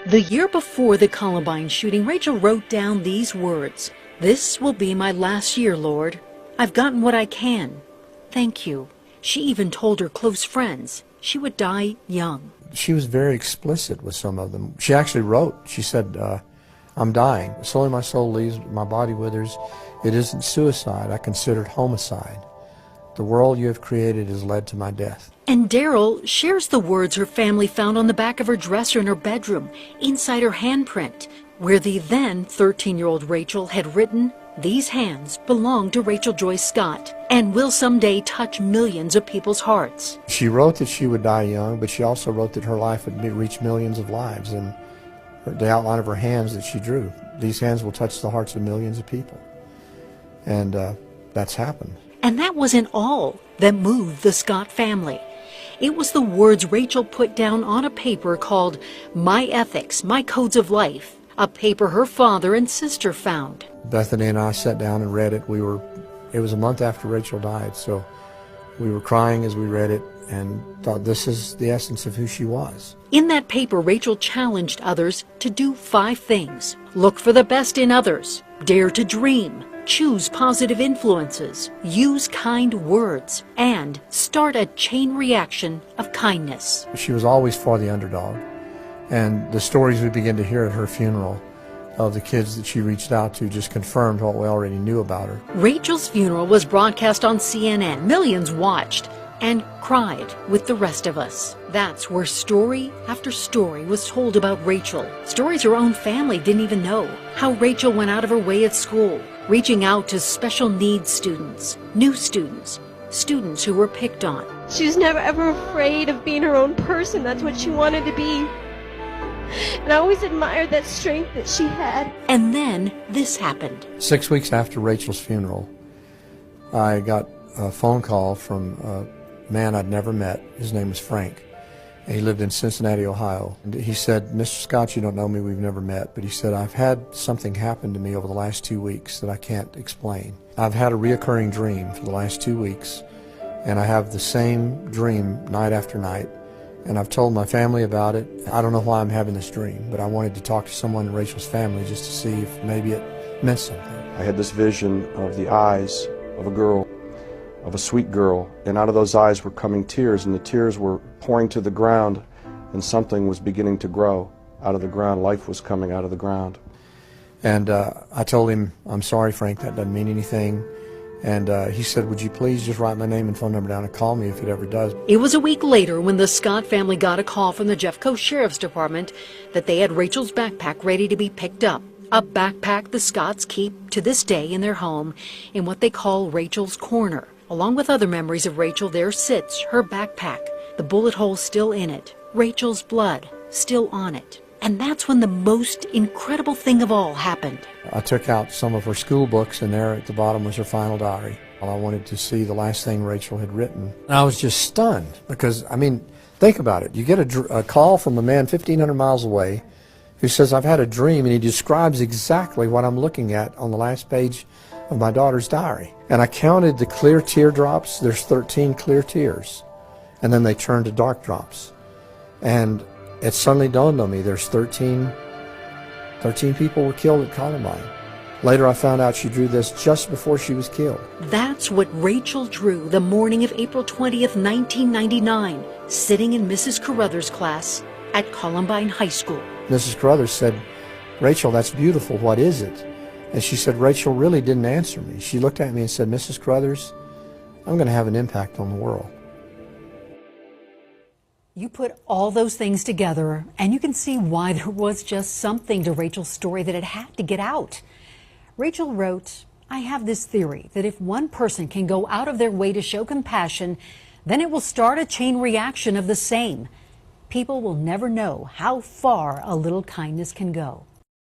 The year before the Columbine shooting, Rachel wrote down these words: "This will be my last year, Lord. I've gotten what I can. Thank you." She even told her close friends she would die young. She was very explicit with some of them. She actually wrote, she said, "I'm dying. Slowly my soul leaves, my body withers. It isn't suicide. I consider it homicide. The world you have created has led to my death." And Daryl shares the words her family found on the back of her dresser in her bedroom, inside her handprint, where the then 13-year-old Rachel had written, "These hands belong to Rachel Joyce Scott and will someday touch millions of people's hearts." She wrote that she would die young, but she also wrote that her life would reach millions of lives. And the outline of her hands that she drew, "These hands will touch the hearts of millions of people." And that's happened. And that wasn't all that moved the Scott family. It was the words Rachel put down on a paper called "My Ethics, My Codes of Life," a paper her father and sister found. Bethany and I sat down and read it. It was a month after Rachel died, so we were crying as we read it and thought, this is the essence of who she was. In that paper, Rachel challenged others to do 5 things. Look for the best in others, dare to dream, choose positive influences, use kind words, and start a chain reaction of kindness. She was always for the underdog, and the stories we began to hear at her funeral of the kids that she reached out to just confirmed what we already knew about her. Rachel's funeral was broadcast on CNN. Millions watched and cried with the rest of us. That's where story after story was told about Rachel. Stories her own family didn't even know. How Rachel went out of her way at school, reaching out to special needs students, new students, students who were picked on. She was never ever afraid of being her own person. That's what she wanted to be. And I always admired that strength that she had. And then this happened. 6 weeks after Rachel's funeral, I got a phone call from a man I'd never met. His name was Frank. And he lived in Cincinnati, Ohio. And he said, "Mr. Scott, you don't know me, we've never met, but he said, I've had something happen to me over the last 2 weeks that I can't explain. I've had a reoccurring dream for the last 2 weeks, and I have the same dream night after night. And I've told my family about it. I don't know why I'm having this dream, but I wanted to talk to someone in Rachel's family just to see if maybe it meant something." I had this vision of the eyes of a girl, of a sweet girl, and out of those eyes were coming tears, and the tears were pouring to the ground, and something was beginning to grow out of the ground. Life was coming out of the ground. And I told him, "I'm sorry, Frank, that doesn't mean anything." And he said, "Would you please just write my name and phone number down and call me if it ever does." It was a week later when the Scott family got a call from the Jeffco Sheriff's Department that they had Rachel's backpack ready to be picked up. A backpack the Scotts keep to this day in their home in what they call Rachel's Corner. Along with other memories of Rachel, there sits her backpack, the bullet hole still in it, Rachel's blood still on it. And that's when the most incredible thing of all happened. I took out some of her school books, and there at the bottom was her final diary. I wanted to see the last thing Rachel had written. And I was just stunned because, I mean, think about it. You get a call from a man 1,500 miles away who says, "I've had a dream," and he describes exactly what I'm looking at on the last page of my daughter's diary. And I counted the clear teardrops. There's 13 clear tears. And then they turn to dark drops. And it suddenly dawned on me, there's 13 people were killed at Columbine. Later I found out she drew this just before she was killed. That's what Rachel drew the morning of April 20th, 1999, sitting in Mrs. Carruthers' class at Columbine High School. Mrs. Carruthers said, "Rachel, that's beautiful. What is it?" And she said, Rachel really didn't answer me. She looked at me and said, "Mrs. Carruthers, I'm going to have an impact on the world." You put all those things together, and you can see why there was just something to Rachel's story that it had to get out. Rachel wrote, "I have this theory that if one person can go out of their way to show compassion, then it will start a chain reaction of the same. People will never know how far a little kindness can go."